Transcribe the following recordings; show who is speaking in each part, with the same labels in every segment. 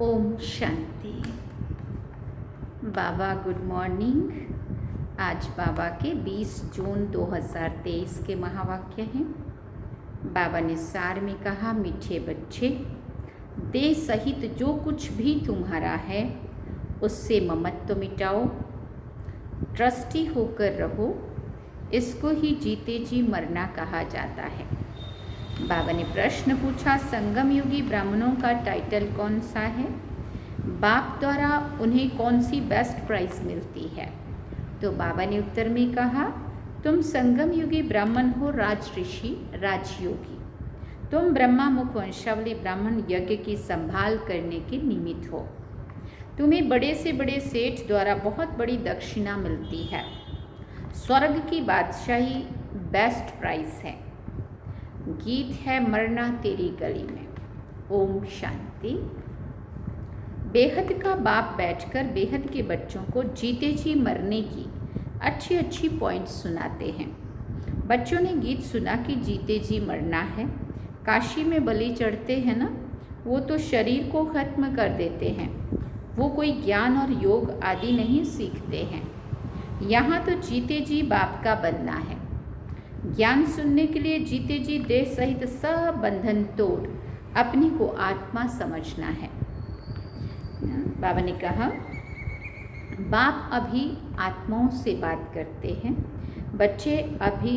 Speaker 1: ओम शांति। बाबा good morning. आज बाबा के 20 जून 2023 के महावाक्य हैं। बाबा ने सार में कहा, मीठे बच्चे, देह सहित जो कुछ भी तुम्हारा है उससे ममत्व मिटाओ, ट्रस्टी होकर रहो। इसको ही जीते जी मरना कहा जाता है। बाबा ने प्रश्न पूछा, संगम युगी ब्राह्मणों का टाइटल कौन सा है? बाप द्वारा उन्हें कौन सी बेस्ट प्राइज मिलती है? तो बाबा ने उत्तर में कहा, तुम संगम युगी ब्राह्मण हो, राज ऋषि, राजयोगी। तुम ब्रह्मा मुख वंशावली ब्राह्मण यज्ञ की संभाल करने के निमित्त हो। तुम्हें बड़े से बड़े सेठ द्वारा बहुत बड़ी दक्षिणा मिलती है। स्वर्ग की बादशाही बेस्ट प्राइज है। गीत है, मरना तेरी गली में। ओम शांति। बेहद का बाप बैठकर बेहद के बच्चों को जीते जी मरने की अच्छी अच्छी पॉइंट्स सुनाते हैं। बच्चों ने गीत सुना कि जीते जी मरना है। काशी में बलि चढ़ते हैं ना, वो तो शरीर को खत्म कर देते हैं। वो कोई ज्ञान और योग आदि नहीं सीखते हैं। यहाँ तो जीते जी बाप का बनना है। ज्ञान सुनने के लिए जीते जी देह सहित सब बंधन तोड़ अपनी को आत्मा समझना है। बाबा ने कहा, बाप अभी आत्माओं से बात करते हैं। बच्चे, अभी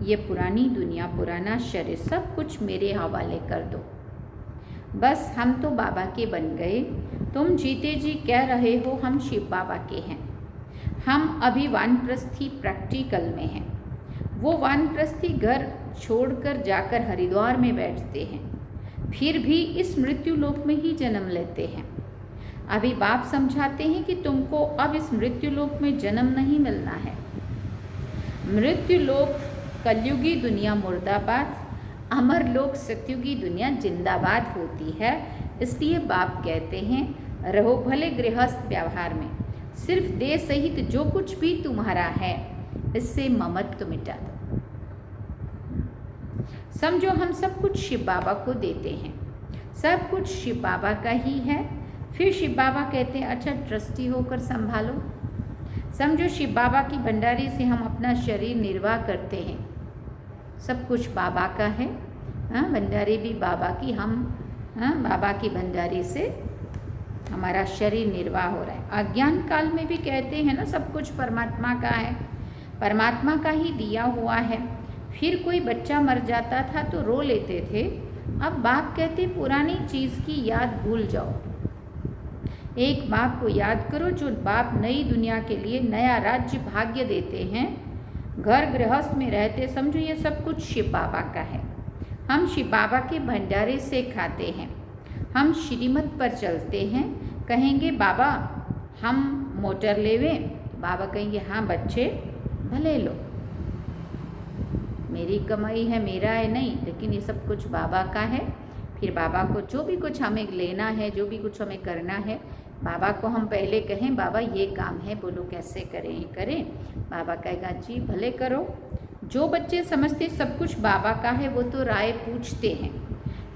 Speaker 1: ये पुरानी दुनिया, पुराना शरीर, सब कुछ मेरे हवाले कर दो। बस हम तो बाबा के बन गए। तुम जीते जी कह रहे हो हम शिव बाबा के हैं। हम अभी वानप्रस्थी प्रैक्टिकल में हैं। वो वानप्रस्थी घर छोड़कर जाकर हरिद्वार में बैठते हैं, फिर भी इस मृत्यु लोक में ही जन्म लेते हैं। अभी बाप समझाते हैं कि तुमको अब इस मृत्यु लोक में जन्म नहीं मिलना है। मृत्यु लोक कलयुगी दुनिया मुर्दाबाद, अमर लोक सत्युगी दुनिया जिंदाबाद होती है। इसलिए बाप कहते हैं, रहो भले गृहस्थ व्यवहार में, सिर्फ देह सहित जो कुछ भी तुम्हारा है इससे ममत्व मिटा दो। समझो हम सब कुछ शिव बाबा को देते हैं। सब कुछ शिव बाबा का ही है। फिर शिव बाबा कहते हैं, अच्छा ट्रस्टी होकर संभालो। समझो शिव बाबा की भंडारी से हम अपना शरीर निर्वाह करते हैं। सब कुछ बाबा का है। भंडारी भी बाबा की, हम बाबा की भंडारी से हमारा शरीर निर्वाह हो रहा है। अज्ञान काल में भी कहते हैं ना, सब कुछ परमात्मा का है, परमात्मा का ही दिया हुआ है। फिर कोई बच्चा मर जाता था तो रो लेते थे। अब बाप कहते पुरानी चीज़ की याद भूल जाओ। एक बाप को याद करो जो बाप नई दुनिया के लिए नया राज्य भाग्य देते हैं। घर गृहस्थ में रहते, समझो ये सब कुछ शिव बाबा का है। हम शिव बाबा के भंडारे से खाते हैं। हम श्रीमत पर चलते हैं। कहेंगे बाबा हम मोटर लेवें, बाबा कहेंगे हाँ बच्चे भले लो, मेरी कमाई है, मेरा है नहीं, लेकिन ये सब कुछ बाबा का है। फिर बाबा को जो भी कुछ हमें लेना है, जो भी कुछ हमें करना है, बाबा को हम पहले कहें बाबा ये काम है, बोलो कैसे करें। बाबा कहेगा जी भले करो। जो बच्चे समझते सब कुछ बाबा का है वो तो राय पूछते हैं।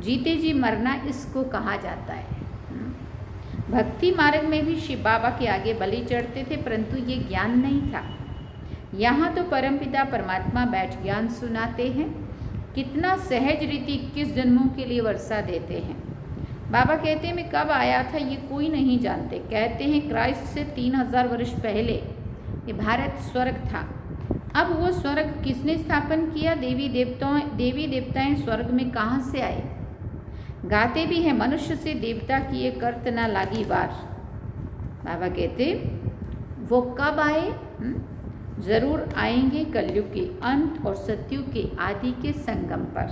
Speaker 1: जीते जी मरना इसको कहा जाता है। भक्ति मार्ग में भी शिव बाबा के आगे बलि चढ़ते थे, परंतु ये ज्ञान नहीं था। यहाँ तो परमपिता परमात्मा बैठ ज्ञान सुनाते हैं। कितना सहज रीति 21 जन्मों के लिए वर्षा देते हैं। बाबा कहते हैं मैं कब आया था ये कोई नहीं जानते। कहते हैं क्राइस्ट से 3000 वर्ष पहले ये भारत स्वर्ग था। अब वो स्वर्ग किसने स्थापन किया? देवी देवताएं स्वर्ग में कहाँ से आए? गाते भी हैं, मनुष्य से देवता किए कर्त ना लागी बार। बाबा कहते वो कब आए? जरूर आएंगे कलयुग के अंत और सतयुग के आदि के संगम पर।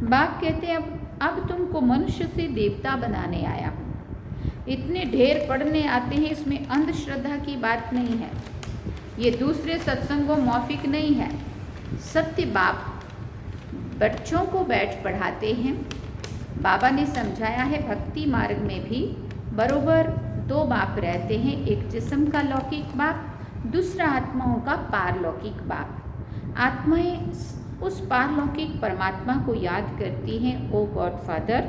Speaker 1: बाप कहते हैं अब तुमको मनुष्य से देवता बनाने आया हूँ। इतने ढेर पढ़ने आते हैं, इसमें अंधश्रद्धा की बात नहीं है। ये दूसरे सत्संगों मौफिक नहीं है। सत्य बाप बच्चों को बैठ पढ़ाते हैं। बाबा ने समझाया है भक्ति मार्ग में भी बरोबर दो बाप रहते हैं। एक जिस्म का लौकिक बाप, दूसरा आत्माओं का पारलौकिक बाप। आत्माएं उस पारलौकिक परमात्मा को याद करती हैं। ओ गॉड फादर,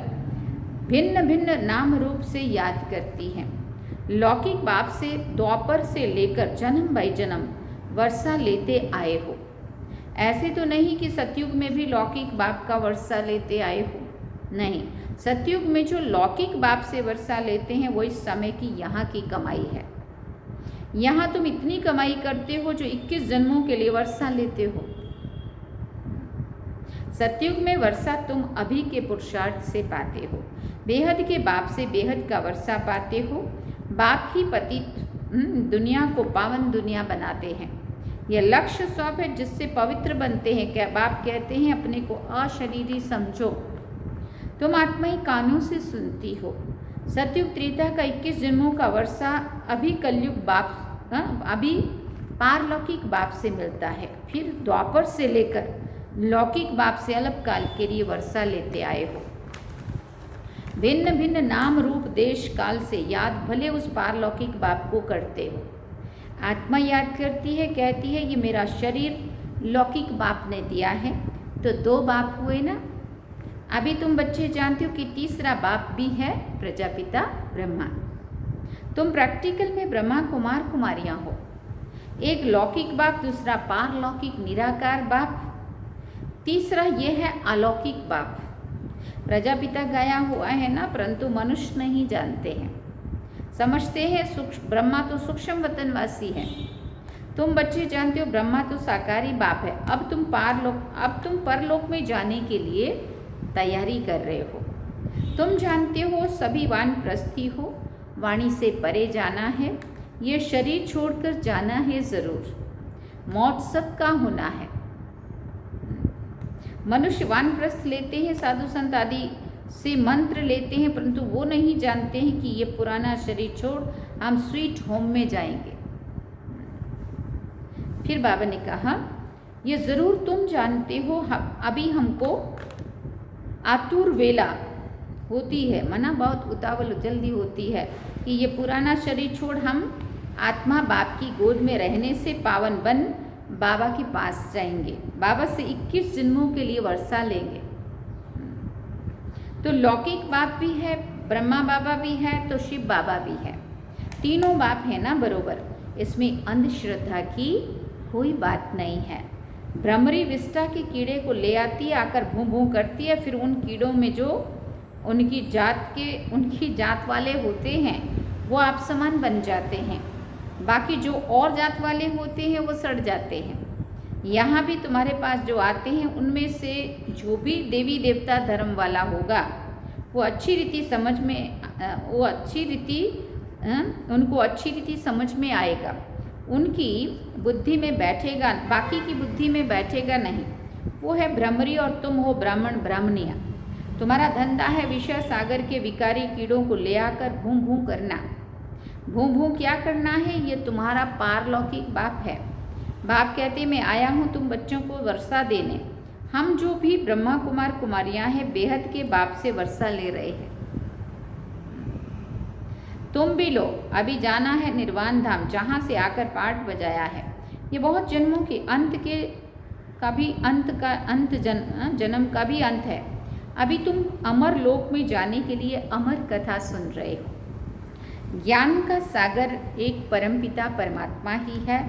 Speaker 1: भिन्न भिन्न नाम रूप से याद करती हैं। लौकिक बाप से द्वापर से लेकर जन्म बाई जन्म वर्षा लेते आए हो। ऐसे तो नहीं कि सतयुग में भी लौकिक बाप का वर्षा लेते आए हो, नहीं। सतयुग में जो लौकिक बाप से वर्षा लेते हैं वो इस समय की यहाँ की कमाई है। यहाँ तुम इतनी कमाई करते हो जो 21 जन्मों के लिए वर्षा लेते हो। सतयुग में वर्षा तुम अभी के पुरुषार्थ से पाते हो। बेहद के बाप से बेहद का वर्षा पाते हो। बाप ही पतित दुनिया को पावन दुनिया बनाते हैं। यह लक्ष्य स्वभाव है जिससे पवित्र बनते हैं। क्या बाप कहते हैं अपने को अशरीरी समझो। तुम आत्माई कानों से सुनती हो। सतयुग त्रेता का 21 जन्मों का वर्षा अभी कलयुग बाप अभी पारलौकिक बाप से मिलता है। फिर द्वापर से लेकर लौकिक बाप से अलग काल के लिए वर्षा लेते आए हो। भिन्न भिन्न नाम रूप देश काल से याद भले उस पारलौकिक बाप को करते हो। आत्मा याद करती है, कहती है ये मेरा शरीर लौकिक बाप ने दिया है। तो 2 बाप हुए ना। अभी तुम बच्चे जानते हो कि तीसरा बाप भी है प्रजापिता ब्रह्मा। तुम प्रैक्टिकल में ब्रह्मा कुमार कुमारियाँ हो। एक लौकिक बाप, दूसरा पारलौकिक निराकार बाप, तीसरा ये है अलौकिक बाप। प्रजापिता गाया हुआ है ना, परंतु मनुष्य नहीं जानते हैं, समझते हैं ब्रह्मा तो सूक्ष्म वतनवासी है। तुम बच्चे जानते हो ब्रह्मा तो साकारी बाप है। अब तुम परलोक में जाने के लिए तैयारी कर रहे हो। तुम जानते हो सभी वानप्रस्थी हो, वाणी से परे जाना है। ये शरीर छोड़कर जाना है जरूर। मौत सबका होना है। मनुष्य वानप्रस्थ लेते हैं, साधु संत आदि से मंत्र लेते हैं, परंतु वो नहीं जानते हैं कि ये पुराना शरीर छोड़ हम स्वीट होम में जाएंगे। फिर बाबा ने कहा ये ज़रूर तुम जानते हो। अभी हमको आतुर वेला होती है, मना बहुत उतावल जल्दी होती है कि ये पुराना शरीर छोड़ हम आत्मा बाप की गोद में रहने से पावन बन बाबा के पास जाएंगे। बाबा से 21 जन्मों के लिए वर्षा लेंगे। तो लौकिक बाप भी है, ब्रह्मा बाबा भी है, तो शिव बाबा भी है। तीनों बाप है ना बरोबर। इसमें अंधश्रद्धा की कोई बात नहीं है। भ्रमरी विष्टा के कीड़े को ले आती है, आकर भूं भूं करती है। फिर उन कीड़ों में जो उनकी जात वाले होते हैं वो आप समान बन जाते हैं। बाकी जो और जात वाले होते हैं वो सड़ जाते हैं। यहाँ भी तुम्हारे पास जो आते हैं उनमें से जो भी देवी देवता धर्म वाला होगा वो अच्छी रीति समझ में उनको अच्छी रीति समझ में आएगा, उनकी बुद्धि में बैठेगा, बाकी की बुद्धि में बैठेगा नहीं। वो है भ्रमरी और तुम हो ब्राह्मण ब्राह्मणिया। तुम्हारा धंधा है विषय सागर के विकारी कीड़ों को ले आकर भूं भूं करना। भूं भूं क्या करना है? ये तुम्हारा पारलौकिक बाप है। बाप कहते मैं आया हूँ तुम बच्चों को वर्षा देने। हम जो भी ब्रह्मा कुमार कुमारियाँ हैं बेहद के बाप से वर्षा ले रहे हैं। तुम भी लो, अभी जाना है निर्वाण धाम जहाँ से आकर पाठ बजाया है। ये बहुत जन्मों के जन्म का भी अंत है। अभी तुम अमर लोक में जाने के लिए अमर कथा सुन रहे हो। ज्ञान का सागर एक परमपिता परमात्मा ही है।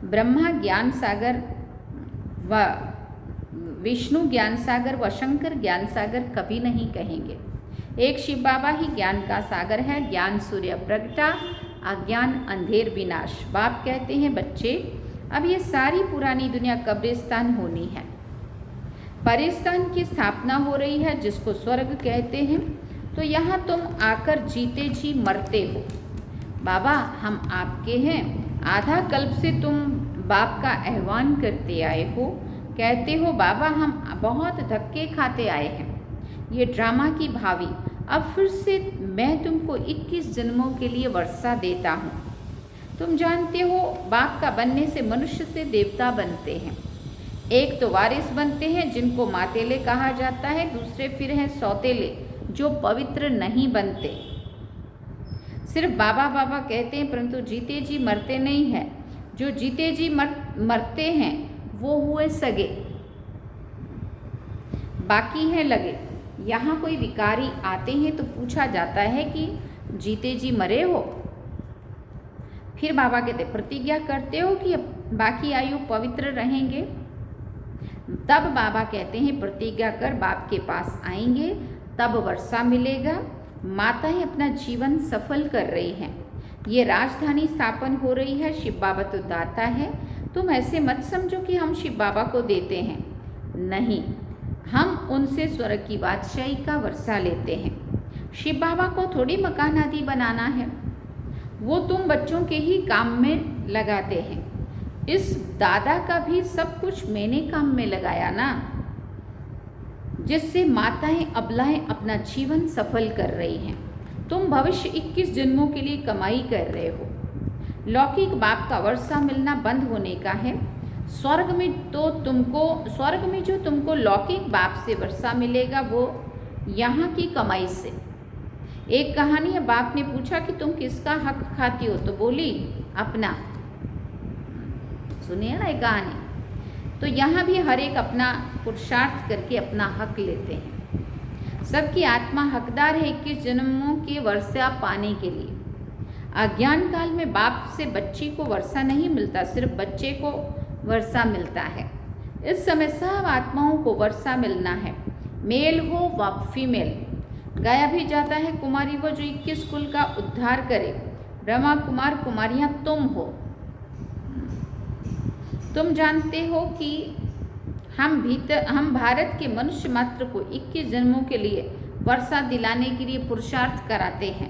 Speaker 1: ब्रह्मा ज्ञान सागर व विष्णु ज्ञान सागर व शंकर ज्ञान सागर कभी नहीं कहेंगे। एक शिव बाबा ही ज्ञान का सागर है। ज्ञान सूर्य प्रगटा, अज्ञान अंधेर विनाश। बाप कहते हैं बच्चे अब ये सारी पुरानी दुनिया कब्रिस्तान होनी है। परिस्तान की स्थापना हो रही है जिसको स्वर्ग कहते हैं। तो यहाँ तुम आकर जीते जी मरते हो। बाबा हम आपके हैं। आधा कल्प से तुम बाप का आह्वान करते आए हो, कहते हो बाबा हम बहुत धक्के खाते आए हैं, ये ड्रामा की भावी। अब फिर से मैं तुमको 21 जन्मों के लिए वर्षा देता हूँ। तुम जानते हो बाप का बनने से मनुष्य से देवता बनते हैं। एक तो वारिस बनते हैं जिनको मातेले कहा जाता है, दूसरे फिर हैं सौतेले जो पवित्र नहीं बनते, सिर्फ बाबा बाबा कहते हैं परंतु जीते जी मरते नहीं हैं। जो जीते जी मरते हैं वो हुए सगे। बाकी है लगे। यहाँ कोई विकारी आते हैं तो पूछा जाता है कि जीते जी मरे हो? फिर बाबा कहते प्रतिज्ञा करते हो कि बाकी आयु पवित्र रहेंगे? तब बाबा कहते हैं प्रतिज्ञा कर बाप के पास आएंगे, तब वर्षा मिलेगा। माताएं अपना जीवन सफल कर रही हैं। ये राजधानी स्थापन हो रही है। शिव बाबा तो दाता है। तुम ऐसे मत समझो कि हम शिव बाबा को देते हैं, नहीं, हम उनसे स्वर्ग की बादशाही का वर्षा लेते हैं। शिव बाबा को थोड़ी मकान आदि बनाना है, वो तुम बच्चों के ही काम में लगाते हैं। इस दादा का भी सब कुछ मैंने काम में लगाया ना, जिससे माताएं अबलाएं अपना जीवन सफल कर रही हैं। तुम भविष्य 21 जन्मों के लिए कमाई कर रहे हो। लौकिक बाप का वर्षा मिलना बंद होने का है। स्वर्ग में जो तुमको लौकिक बाप से वर्षा मिलेगा वो यहाँ की कमाई से। एक कहानी है, बाप ने पूछा कि तुम किसका हक खाती हो? तो बोली अपना। सुनिए ना ये कहानी। तो यहाँ भी हर एक अपना पुरुषार्थ करके अपना हक लेते हैं। सबकी आत्मा हकदार है 21 जन्मों की वर्षा पाने के लिए। अज्ञान काल में बाप से बच्ची को वर्षा नहीं मिलता, सिर्फ बच्चे को वर्षा मिलता है। इस समय सब आत्माओं को वर्षा मिलना है, मेल हो व फीमेल। गाया भी जाता है कुमारी वो जो 21 कुल का उद्धार करे। ब्रह्मा कुमार कुमारियाँ तुम हो। तुम जानते हो कि हम भारत के मनुष्य मात्र को 21 जन्मों के लिए वर्षा दिलाने के लिए पुरुषार्थ कराते हैं।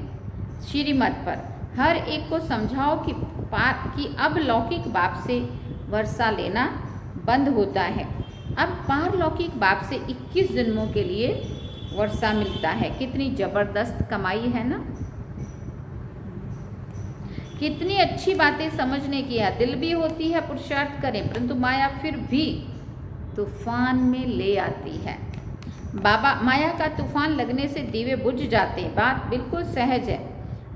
Speaker 1: श्रीमत पर हर एक को समझाओ कि अब लौकिक बाप से वर्षा लेना बंद होता है। अब पारलौकिक बाप से 21 जन्मों के लिए वर्षा मिलता है। कितनी जबरदस्त कमाई है ना, कितनी अच्छी बातें समझने की है। दिल भी होती है पुरुषार्थ करें, परंतु माया फिर भी तूफान में ले आती है। बाबा माया का तूफान लगने से दीवे बुझ जाते हैं। बात बिल्कुल सहज है।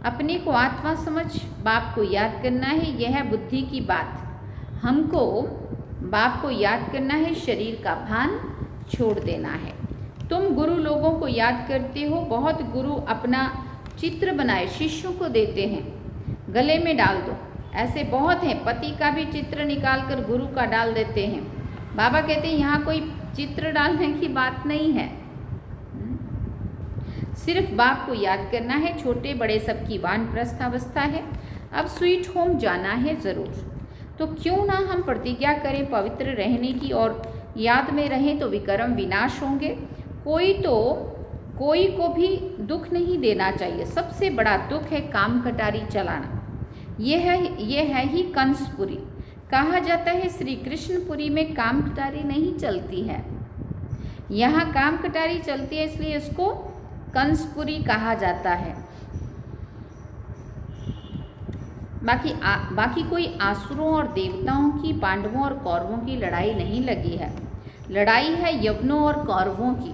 Speaker 1: अपने को आत्मा समझ बाप को याद करना है, यह है बुद्धि की बात। हमको बाप को याद करना है, शरीर का भान छोड़ देना है। तुम गुरु लोगों को याद करते हो। बहुत गुरु अपना चित्र बनाए शिष्यों को देते हैं, गले में डाल दो। ऐसे बहुत हैं, पति का भी चित्र निकाल कर गुरु का डाल देते हैं। बाबा कहते हैं यहाँ कोई चित्र डालने की बात नहीं है, सिर्फ बाप को याद करना है। छोटे बड़े सबकी वानप्रस्थ अवस्था है। अब स्वीट होम जाना है ज़रूर, तो क्यों ना हम प्रतिज्ञा करें पवित्र रहने की और याद में रहें तो विक्रम विनाश होंगे। कोई को भी दुख नहीं देना चाहिए। सबसे बड़ा दुख है काम कटारी चलाना। यह है ही कंसपुरी। कहा जाता है श्री कृष्णपुरी में काम कटारी नहीं चलती है, यहाँ काम कटारी चलती है, इसलिए इसको कंसपुरी कहा जाता है। बाकी कोई आसुरों और देवताओं की, पांडवों और कौरवों की लड़ाई नहीं लगी है। लड़ाई है यवनों और कौरवों की।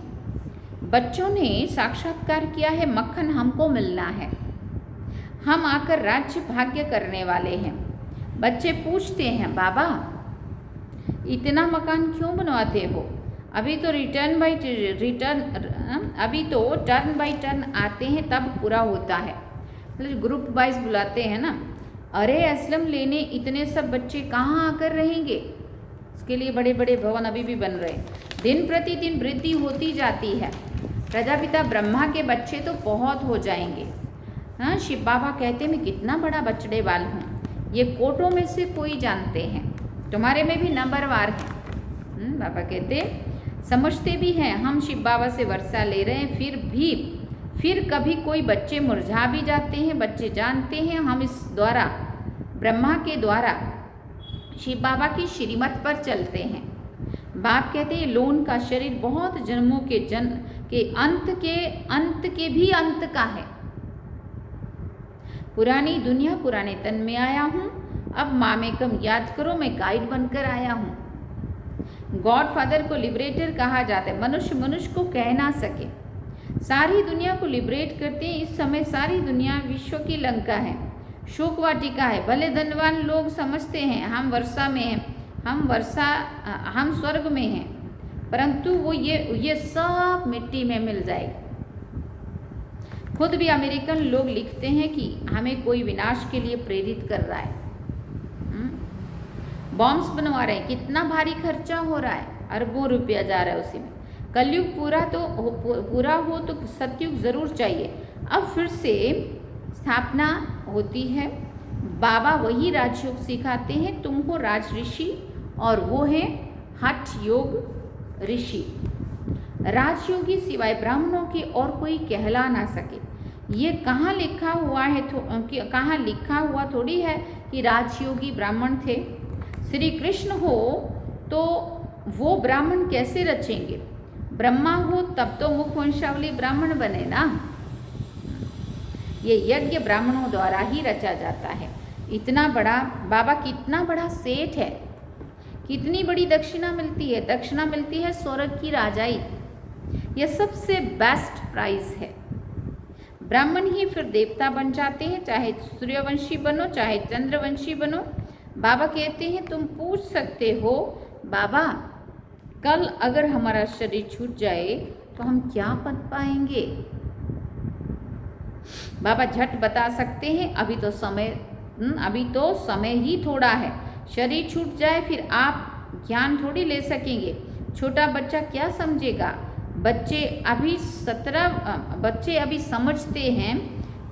Speaker 1: बच्चों ने साक्षात्कार किया है, मक्खन हमको मिलना है, हम आकर राज्य भाग्य करने वाले हैं। बच्चे पूछते हैं बाबा इतना मकान क्यों बनवाते हो? अभी तो टर्न बाय टर्न आते हैं तब पूरा होता है। मतलब ग्रुप वाइज बुलाते हैं ना। अरे असलम लेने इतने सब बच्चे कहाँ आकर रहेंगे? इसके लिए बड़े बड़े भवन अभी भी बन रहे हैं। दिन प्रतिदिन वृद्धि होती जाती है। प्रजापिता ब्रह्मा के बच्चे तो बहुत हो जाएंगे। हाँ, शिव बाबा कहते मैं कितना बड़ा बछड़े वाल हूँ, ये कोटों में से कोई जानते हैं, तुम्हारे में भी नंबरवार है। बाबा कहते समझते भी हैं हम शिव बाबा से वर्षा ले रहे हैं, फिर कभी कोई बच्चे मुरझा भी जाते हैं। बच्चे जानते हैं हम इस द्वारा ब्रह्मा के द्वारा शिव बाबा की श्रीमत पर चलते हैं। बाप कहते हैं लोन का शरीर बहुत जन्मों के अंत के भी अंत का है। पुरानी दुनिया पुराने तन में आया हूँ, अब माँ में कम याद करो, मैं गाइड बनकर आया हूँ। गॉड फादर को लिबरेटर कहा जाता है। मनुष्य को कह ना सके, सारी दुनिया को लिबरेट करते हैं। इस समय सारी दुनिया विश्व की लंका है, शोक वाटिका है। भले धनवान लोग समझते हैं हम वर्षा में हैं, हम स्वर्ग में हैं। परंतु वो ये सब मिट्टी में मिल जाएगा। खुद भी अमेरिकन लोग लिखते हैं कि हमें कोई विनाश के लिए प्रेरित कर रहा है। बॉम्ब्स बनवा रहे हैं, कितना भारी खर्चा हो रहा है, अरबों रुपया जा रहा है उसी में। कलयुग पूरा हो तो सतयुग जरूर चाहिए। अब फिर से स्थापना होती है। बाबा वही राजयोग सिखाते हैं, तुम हो राज ऋषि और वो है हठ योग ऋषि। राजयोगी सिवाय ब्राह्मणों के और कोई कहला ना सके। ये कहाँ लिखा हुआ है, कहाँ लिखा हुआ थोड़ी है कि राजयोगी ब्राह्मण थे। श्री कृष्ण हो तो वो ब्राह्मण कैसे रचेंगे? ब्रह्मा हो तब तो मुख वंशावली ब्राह्मण बने ना। ये यज्ञ ब्राह्मणों द्वारा ही रचा जाता है। इतना बड़ा बाबा, कितना बड़ा सेठ है, कितनी बड़ी दक्षिणा मिलती है। दक्षिणा मिलती है स्वर्ग की राजाई। यह सबसे बेस्ट प्राइज है। ब्राह्मण ही फिर देवता बन जाते हैं, चाहे सूर्यवंशी बनो चाहे चंद्रवंशी बनो। बाबा कहते हैं तुम पूछ सकते हो, बाबा कल अगर हमारा शरीर छूट जाए तो हम क्या पद पाएंगे? बाबा झट बता सकते हैं, अभी तो समय ही थोड़ा है। शरीर छूट जाए फिर आप ज्ञान थोड़ी ले सकेंगे। छोटा बच्चा क्या समझेगा? बच्चे अभी समझते हैं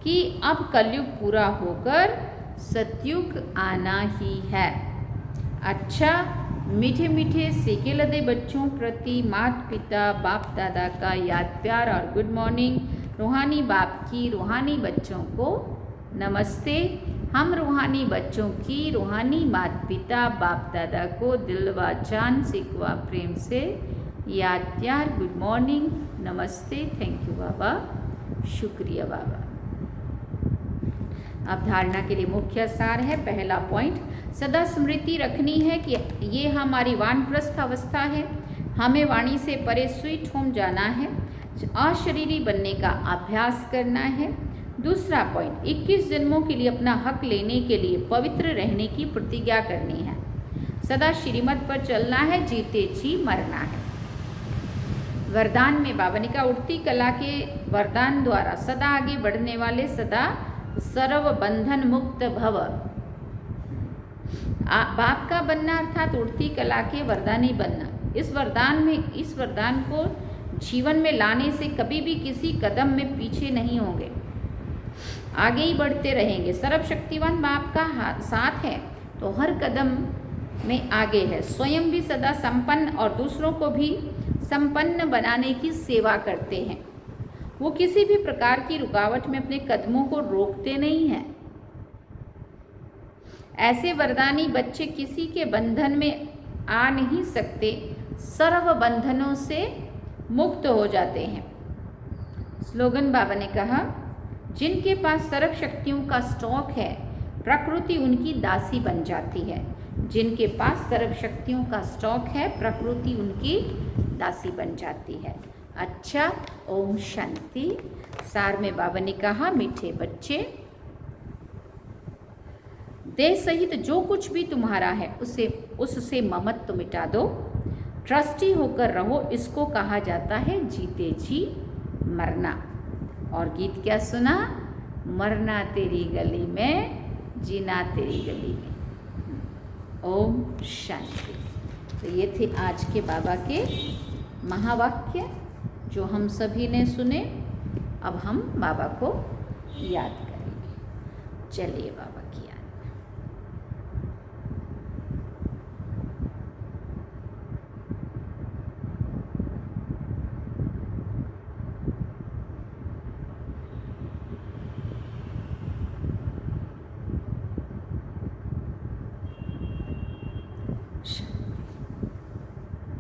Speaker 1: कि अब कलयुग पूरा होकर सतयुग आना ही है। अच्छा, मीठे मीठे सेके लदे बच्चों प्रति माता पिता बाप दादा का याद प्यार और गुड मॉर्निंग। रूहानी बाप की रूहानी बच्चों को नमस्ते। हम रूहानी बच्चों की रूहानी माता पिता बाप दादा को दिल व जान सिकवा प्रेम से याद प्यार गुड मॉर्निंग नमस्ते। थैंक यू बाबा, शुक्रिया बाबा। अब धारणा के लिए मुख्य सार है। पहला पॉइंट, सदा स्मृति रखनी है कि ये हमारी वानप्रस्थ अवस्था है। हमें वाणी से परे स्वीट होम जाना है, अशरीरी बनने का अभ्यास करना है। दूसरा पॉइंट, 21 जन्मों के लिए अपना हक लेने के लिए पवित्र रहने की प्रतिज्ञा करनी है। सदा श्रीमत पर चलना है, जीते जी मरना है। वरदान में बाबा ने कहा, उड़ती कला के वरदान द्वारा सदा आगे बढ़ने वाले सदा सर्व बंधन मुक्त भव। बाप का बनना अर्थात उड़ती कला के वरदानी बनना। इस वरदान को जीवन में लाने से कभी भी किसी कदम में पीछे नहीं होंगे, आगे ही बढ़ते रहेंगे। सर्वशक्तिवान बाप का साथ है तो हर कदम में आगे है। स्वयं भी सदा संपन्न और दूसरों को भी संपन्न बनाने की सेवा करते हैं। वो किसी भी प्रकार की रुकावट में अपने कदमों को रोकते नहीं हैं। ऐसे वरदानी बच्चे किसी के बंधन में आ नहीं सकते, सर्व बंधनों से मुक्त हो जाते हैं। स्लोगन बाबा ने कहा, जिनके पास सर्व शक्तियों का स्टॉक है प्रकृति उनकी दासी बन जाती है। जिनके पास सर्व शक्तियों का स्टॉक है प्रकृति उनकी दासी बन जाती है। अच्छा, ओम शांति। सार में बाबा ने कहा, मीठे बच्चे, देह सहित जो कुछ भी तुम्हारा है उससे ममत्व मिटा दो, ट्रस्टी होकर रहो। इसको कहा जाता है जीते जी मरना। और गीत क्या सुना? मरना तेरी गली में, जीना तेरी गली में। ओम शांति। तो ये थे आज के बाबा के महावाक्य जो हम सभी ने सुने। अब हम बाबा को याद करेंगे। चलिए बाबा की